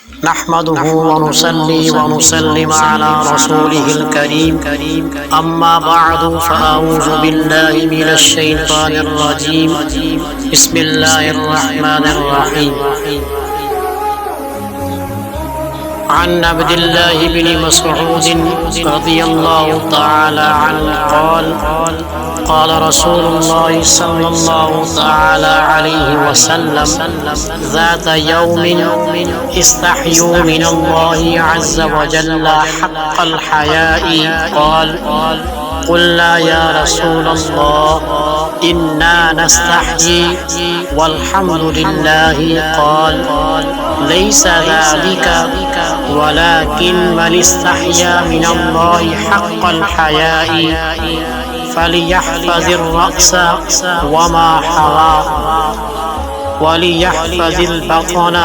نحمده ونصلي ونسلم على رسوله الكريم أما بعد فأعوذ بالله من الشيطان الرجيم بسم الله الرحمن الرحيم عن عبد الله بن مسعود رضي الله تعالى عنه قال قال رسول الله صلى الله تعالى عليه وسلم ذات يوم استحيوا من الله عز وجل حق الحياء قال قلنا يا رسول الله إنا نستحيي والحمد لله قال ليس ذلك ولكن من استحيا من الله حق الحياء فليحفظ الرأس وما حوى وليحفظ البطن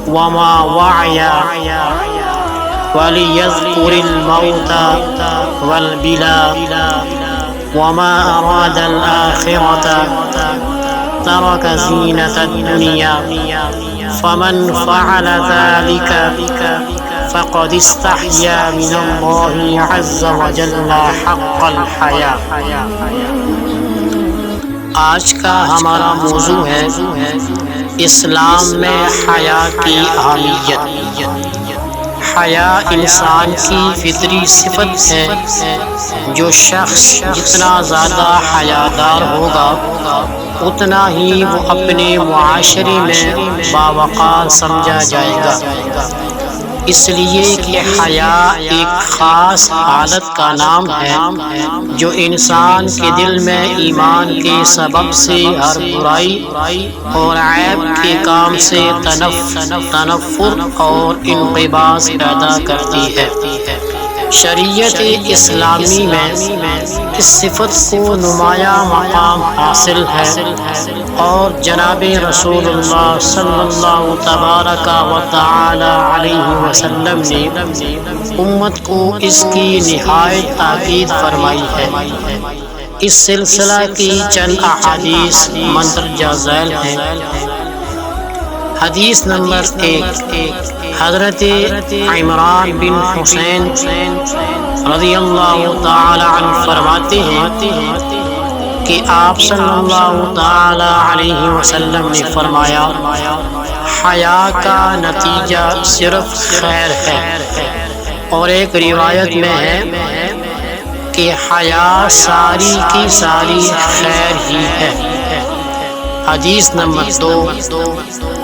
وما وعيا وليذكر الموت والبلا وما أراد الآخرة ترك زينة الدنيا فمن فعل ذلك فقد استحيا من الله عز وجل حق الحياء۔ آج کا ہمارا موضوع ہے اسلام میں حیا کی اہمیت۔ حیا انسان کی فطری صفت ہے۔ جو شخص جتنا زیادہ حیادار ہوگا اتنا ہی وہ اپنے معاشرے میں باوقار سمجھا جائے گا، اس لیے کہ حیا ایک خاص حالت کا نام ہے جو انسان کے دل میں ایمان کے سبب سے ہر برائی اور عیب کے کام سے تنفر اور انقباض پیدا کرتی ہے۔ شریعت اسلامی میں اس صفت کو نمایاں مقام حاصل ہے اور جناب رسول اللہ صلی اللہ تبارک و تعالی علیہ وسلم نے امت کو اس کی نہایت تاکید فرمائی ہے۔ اس سلسلہ کی چند احادیث مندرجہ ذیل ہیں۔ حدیث نمبر 1، حضرت عمران بن حسین رضی اللہ تعالی عنہ فرماتے ہیں کہ آپ صلی اللہ تعالی علیہ وسلم نے فرمایا حیا کا نتیجہ صرف خیر ہے، اور ایک روایت میں ہے کہ حیا ساری کی ساری خیر ہی ہے۔ حدیث نمبر 2،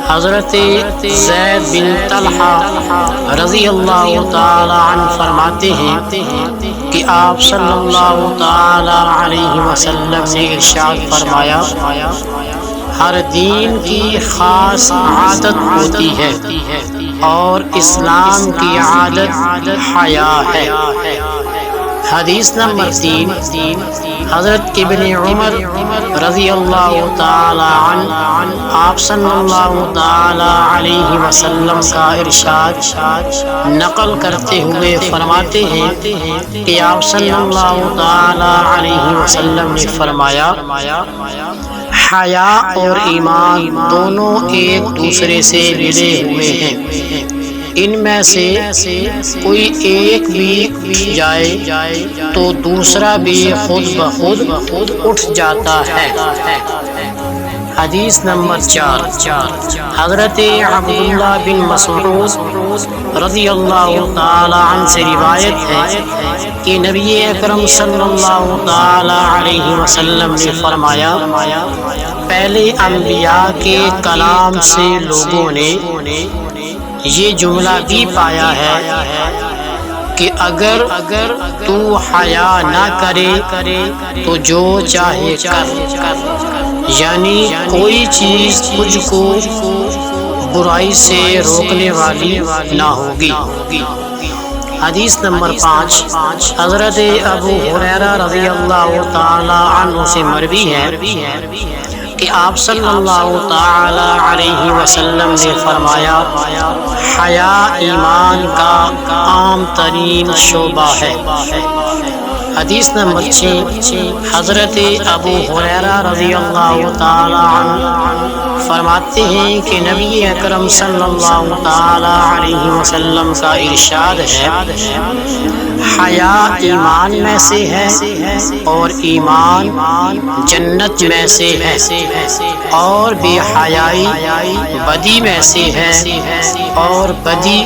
حضرت زید بن طلحہ رضی اللہ تعالی عنہ فرماتے ہیں کہ آپ صلی اللہ تعالی علیہ وسلم نے ارشاد فرمایا ہر دین کی خاص عادت ہوتی ہے اور اسلام کی عادت حیا ہے۔ حدیث نمبر 3، حضرت ابن عمر رضی اللہ تعالی عنہ آپ صلی اللہ تعالی علیہ وسلم کا ارشاد نقل کرتے ہوئے فرماتے ہیں کہ آپ صلی اللہ تعالی علیہ وسلم نے فرمایا حیا اور ایمان دونوں ایک دوسرے سے ملے ہوئے ہیں، ان میں سے کوئی ایک بھی اٹھ جائے تو دوسرا بھی خود بخود اٹھ جاتا ہے۔ حدیث نمبر 4، حضرت عبداللہ بن مسعود رضی اللہ تعالی عنہ سے روایت ہے کہ نبی اکرم صلی اللہ تعالی علیہ وسلم نے فرمایا پہلے انبیاء کے کلام سے لوگوں نے یہ جملہ بھی پایا ہے کہ اگر تو حیا نہ کرے تو جو چاہے کر، یعنی کوئی چیز تجھ کو برائی سے روکنے والی نہ ہوگی۔ حدیث نمبر 5، حضرت ابو ہریرہ رضی اللہ تعالی عنہ سے مروی ہے کہ آپ صلی اللہ تعالی علیہ وسلم نے فرمایا حیا ایمان کا عام ترین شعبہ ہے۔ حدیث نمبر 6 حضرت ابو ہریرہ رضی اللہ تعالی عنہ فرماتے ہیں کہ نبی اکرم صلی اللہ تعالی علیہ وسلم کا ارشاد ہے، حیا ایمان میں سے ہے اور ایمان جنت میں سے ہے، اور بے حیائی بدی میں سے ہے اور بدی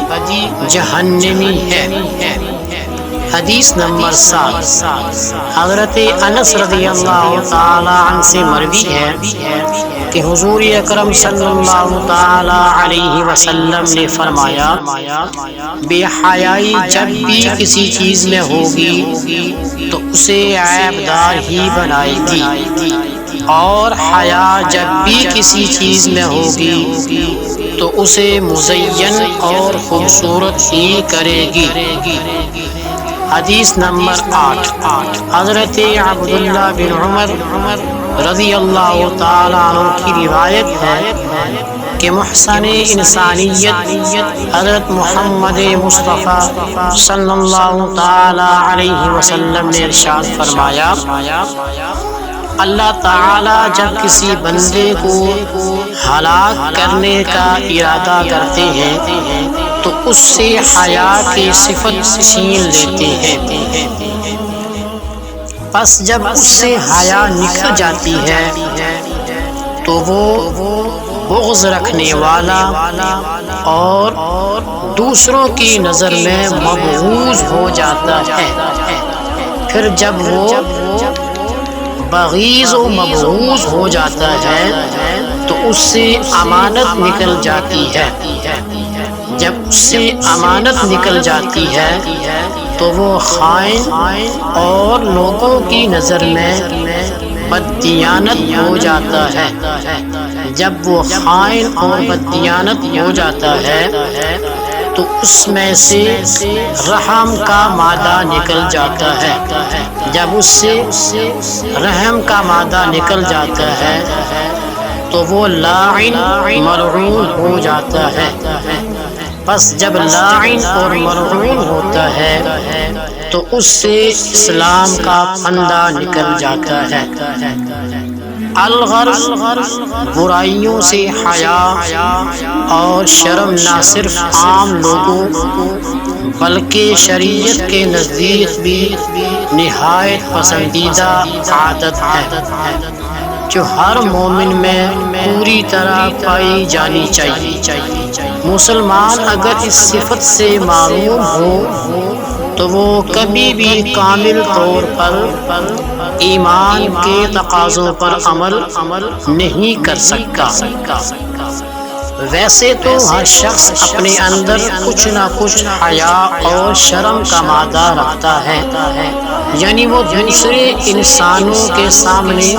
جہنمی ہے۔ حدیث نمبر 7 حضرت انس رضی اللہ تعالی عنہ سے مروی ہے کہ حضور اکرم صلی اللہ تعالی علیہ وسلم نے فرمایا، بے حیائی جب بھی کسی چیز میں ہوگی تو اسے عیبدار ہی بنائے گی، اور حیا جب بھی کسی چیز میں ہوگی تو اسے مزین اور خوبصورت ہی کرے گی۔ حدیث نمبر 8 حضرت عبداللہ بن عمر رضی اللہ تعالیٰ عنہ کی روایت ہے کہ محسن انسانیت حضرت محمد مصطفیٰ صلی اللہ تعالیٰ علیہ وسلم نے ارشاد فرمایا، اللہ تعالیٰ جب کسی بندے کو ہلاک کرنے کا ارادہ کرتے ہیں تو اس سے حیا کی صفت چھین لیتے ہیں، پس جب اس سے حیا نکل جاتی ہے تو وہ بغض رکھنے والا اور دوسروں کی نظر میں مبغوض ہو جاتا ہے۔ پھر جب وہ بغیض و مبغوض ہو جاتا ہے تو اس سے امانت نکل جاتی ہے، جب اس سے امانت نکل جاتی ہے تو وہ خائن اور لوگوں کی نظر میں بددیانت ہو جاتا ہے، جب وہ خائن اور بددیانت ہو جاتا ہے تو اس میں سے رحم کا مادہ نکل جاتا ہے، جب اس سے رحم کا مادہ نکل جاتا ہے تو وہ لاعن ملعون ہو جاتا ہے، بس جب لاعن اور ملعون ہوتا ہے تو اس سے اسلام کا پھندا نکل جاتا ہے۔ الغرض برائیوں سے حیا اور شرم نہ صرف عام لوگوں بلکہ شریعت کے نزدیک بھی نہایت پسندیدہ عادت ہے جو ہر مومن میں پوری طرح پائی جانی چاہیے۔ مسلمان اگر اس صفت سے معروم ہو تو وہ کبھی بھی کامل طور پر ایمان کے تقاضوں پر عمل نہیں کر سکتا۔ ویسے تو ہر شخص اپنے اندر کچھ نہ کچھ حیا اور شرم کا مادہ رکھتا ہے، یعنی وہ دوسرے انسانوں کے سامنے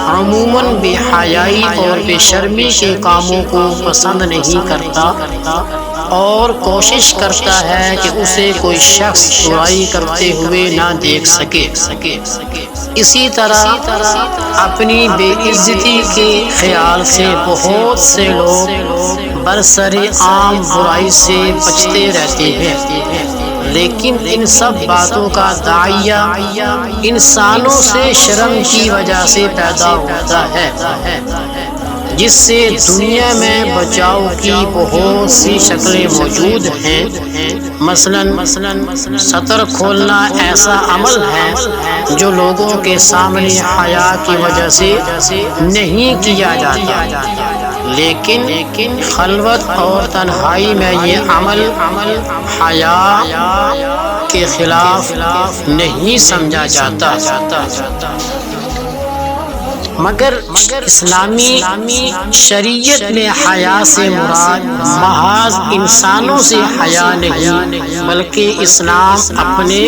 عموماً بے حیائی اور بے شرمی کے کاموں کو پسند نہیں کرتا اور کوشش کرتا ہے کہ اسے کوئی شخص برائی کرتے ہوئے نہ دیکھ سکے۔ اسی طرح اپنی بے عزتی کے خیال سے بہت سے لوگ برسر عام برائی سے بچتے رہتے ہیں، لیکن ان سب باتوں کا داعیہ انسانوں سے شرم کی وجہ سے پیدا ہوتا ہے، جس سے دنیا میں بچاؤ کی بہت سی شکلیں موجود ہیں۔ مثلاً سطر کھولنا ایسا عمل ہے جو لوگوں کے سامنے حیا کی وجہ سے نہیں کیا جاتا، لیکن خلوت اور تنہائی میں یہ عمل حیا کے خلاف نہیں سمجھا جاتا۔ مگر اسلامی شریعت میں حیا سے مراد محض انسانوں سے حیا نہیں، بلکہ اسلام اپنے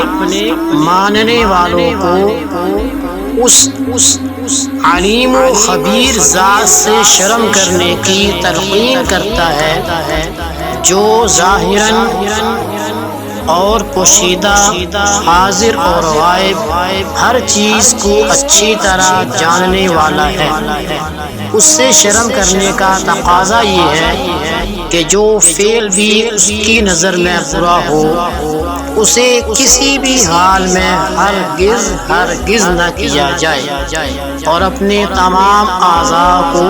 ماننے والوں کو اس علیم و خبیر ذات سے شرم کرنے کی تلقین کرتا ہے جو ظاہراً اور پوشیدہ، حاضر اور غائب ہر چیز کو اچھی طرح جاننے والا ہے۔ اس سے شرم کرنے کا تقاضا یہ ہے کہ جو فعل بھی اس کی نظر میں برا ہو اسے کسی بھی حال میں ہرگز نہ کیا جائے اور اپنے تمام اعضاء کو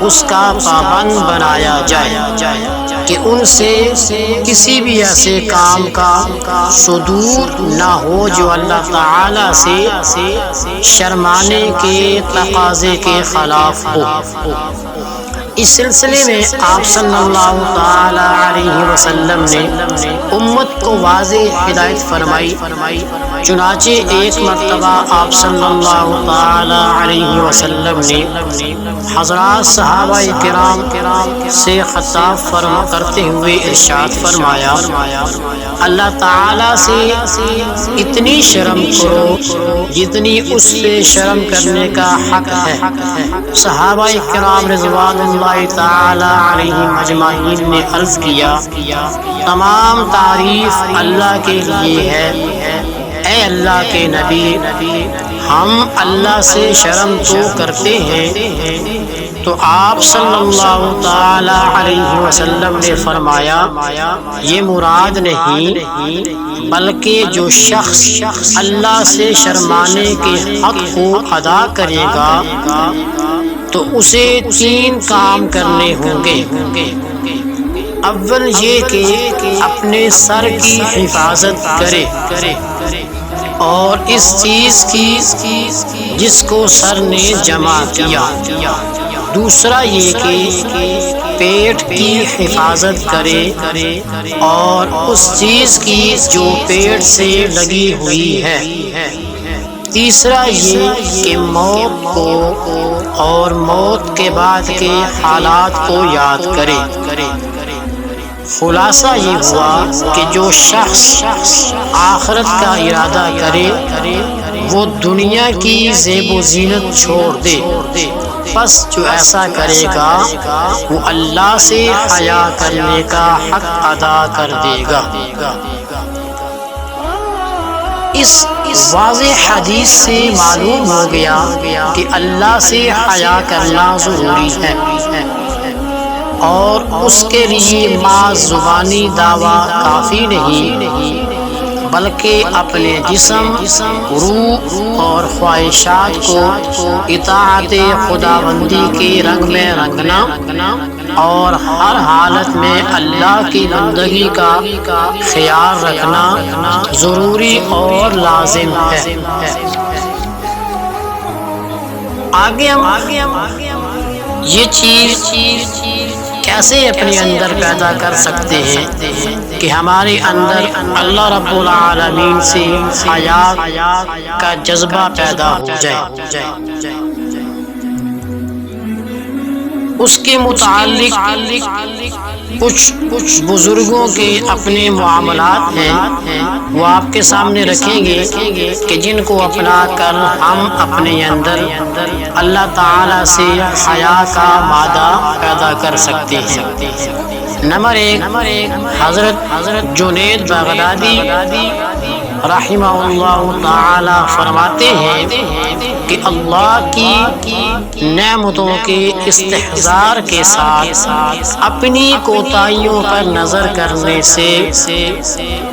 اس کا پابند بنایا جائے کہ ان سے کسی بھی ایسے کام کا صدور نہ ہو جو اللہ تعالی سے شرمانے کے تقاضے کے خلاف ہو۔ اس سلسلے میں آپ صلی اللہ تعالی علیہ وسلم نے امت کو واضح ہدایت فرمائی۔ چنانچہ ایک مرتبہ آپ صلی اللہ تعالی علیہ وسلم نے حضرات صحابہ کرام سے خطاب کرتے ہوئے ارشاد فرمایا، اللہ تعالی سے اتنی شرم کرو جتنی اس سے شرم کرنے کا حق ہے۔ صحابہ کرام رضوان اللہ تعالی علیہم اجمعین نے عرض کیا، تمام تعریف اللہ کے لیے ہے، اے اللہ کے نبی ہم اللہ سے شرم تو کرتے ہیں۔ تو آپ صلی اللہ تعالی علیہ وسلم نے فرمایا، یہ مراد نہیں بلکہ جو شخص اللہ سے شرمانے کے حق کو ادا کرے گا تو اسے 3 کام کرنے ہوں گے۔ اول یہ کہ اپنے سر کی حفاظت کرے اور اس چیز کی جس کو سر نے جمع کیا۔ دوسرا یہ کہ پیٹ کی حفاظت کرے اور اس چیز کی جو پیٹ سے لگی ہوئی ہے۔ تیسرا یہ کہ موت کو اور موت کے بعد کے حالات کو یاد کرے۔ خلاصہ یہ ہوا کہ جو شخص آخرت کا ارادہ کرے وہ دنیا کی زیب و زینت چھوڑ دے، پس جو ایسا کرے گا وہ اللہ سے حیا کرنے کا حق ادا کر دے گا۔ اس واضح حدیث سے معلوم ہو گیا کہ اللہ سے حیا کرنا ضروری ہے اور اس کے لیے محض زبانی دعویٰ کافی نہیں بلکہ اپنے جسم، روح اور خواہشات کو اطاعت خداوندی کے رنگ میں رنگنا اور ہر حالت میں اللہ کی بندگی کا خیال رکھنا ضروری اور لازم ہے۔ آگے ہم یہ چیز کیسے اپنے اندر پیدا کر سکتے ہیں کہ ہمارے اندر اللہ رب العالمین سے حیا کا جذبہ پیدا ہو جائے۔ اس کے متعلق کچھ بزرگوں کے اپنے معاملات ہیں، وہ آپ کے سامنے رکھیں گے کہ جن کو اپنا کر ہم اپنے اندر اللہ تعالی سے حیا کا مادہ پیدا کر سکتے ہیں۔ نمبر 1، حضرت جنید بغدادی رحمہ اللہ تعالی فرماتے ہیں کہ اللہ کی نعمتوں کے استحضار کے ساتھ اپنی کوتاہیوں پر نظر کرنے سے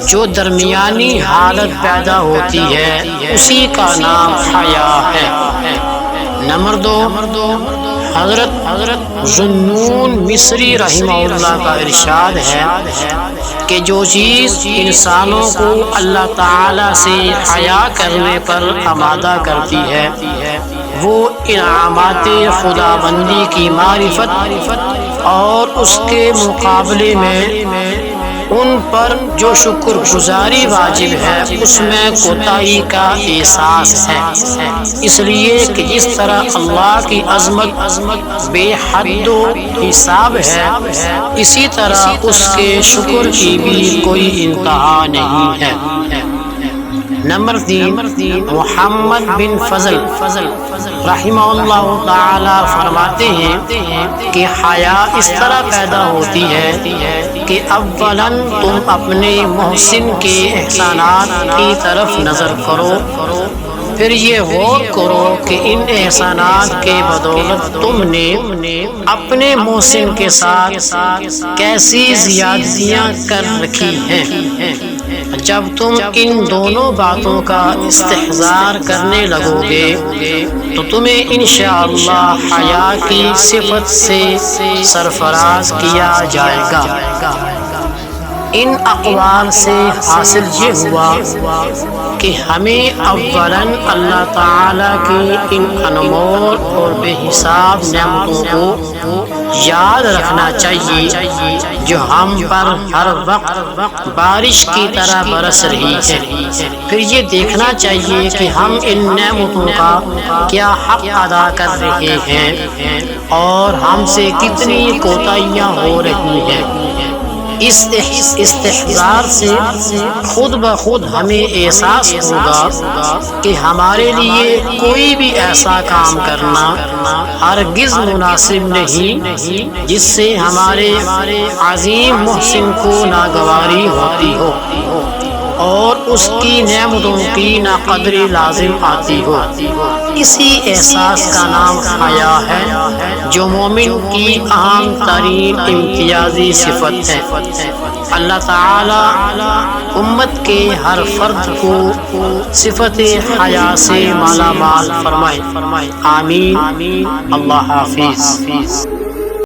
جو درمیانی حالت پیدا ہوتی ہے اسی کا نام حیا ہے۔ نمبر 2، حضرت ذوالنون مصری رحمہ اللہ کا ارشاد ہے کہ جو چیز انسانوں کو اللہ تعالی سے حیا کرنے پر آمادہ کرتی ہے وہ انعامات خدا بندی کی معرفت اور اس کے مقابلے میں ان پر جو شکر گزاری واجب ہے اس میں کوتاہی کا احساس ہے۔ اس لیے کہ جس طرح اللہ کی عظمت بے حد و حساب ہے اسی طرح اس کے شکر کی بھی کوئی انتہا نہیں ہے۔ نمبر 3، محمد بن فضل رحمہ اللہ تعالی فرماتے ہیں کہ حیا اس طرح پیدا ہوتی ہے کہ اولاً تم اپنے محسن کے احسانات کی طرف نظر کرو، پھر یہ غور کرو کہ ان احسانات کے بدولت تم نے اپنے محسن کے ساتھ کیسی زیادتیاں کر رکھی ہیں۔ جب تم ان دونوں باتوں کا استحضار کرنے لگو گے تو تمہیں انشاءاللہ حیا کی صفت سے سرفراز کیا جائے گا۔ ان اقوال سے حاصل یہ ہوا کہ ہمیں اولاً اللہ تعالیٰ کی ان انمول اور بے حساب نعمتوں کو یاد رکھنا چاہیے جو ہم پر ہر وقت بارش کی طرح برس رہی ہے۔ پھر یہ دیکھنا چاہیے کہ ہم ان نعمتوں کا کیا حق ادا کر رہے ہیں اور ہم سے کتنی کوتاہیاں ہو رہی ہیں۔ اس استحضار سے خود بخود ہمیں احساس ہوگا کہ ہمارے لیے کوئی بھی ایسا کام کرنا ہرگز مناسب نہیں جس سے ہمارے عظیم محسن کو ناگواری ہوتی ہو اور اس کی نعمتوں کی ناقدری لازم آتی ہو۔ اسی احساس کا نام حیا ہے جو مومن کی اہم ترین امتیازی صفت ہے۔ اللہ تعالی امت کے ہر فرد کو صفت حیا سے مالا مال فرمائے۔ آمین۔ اللہ حافظ۔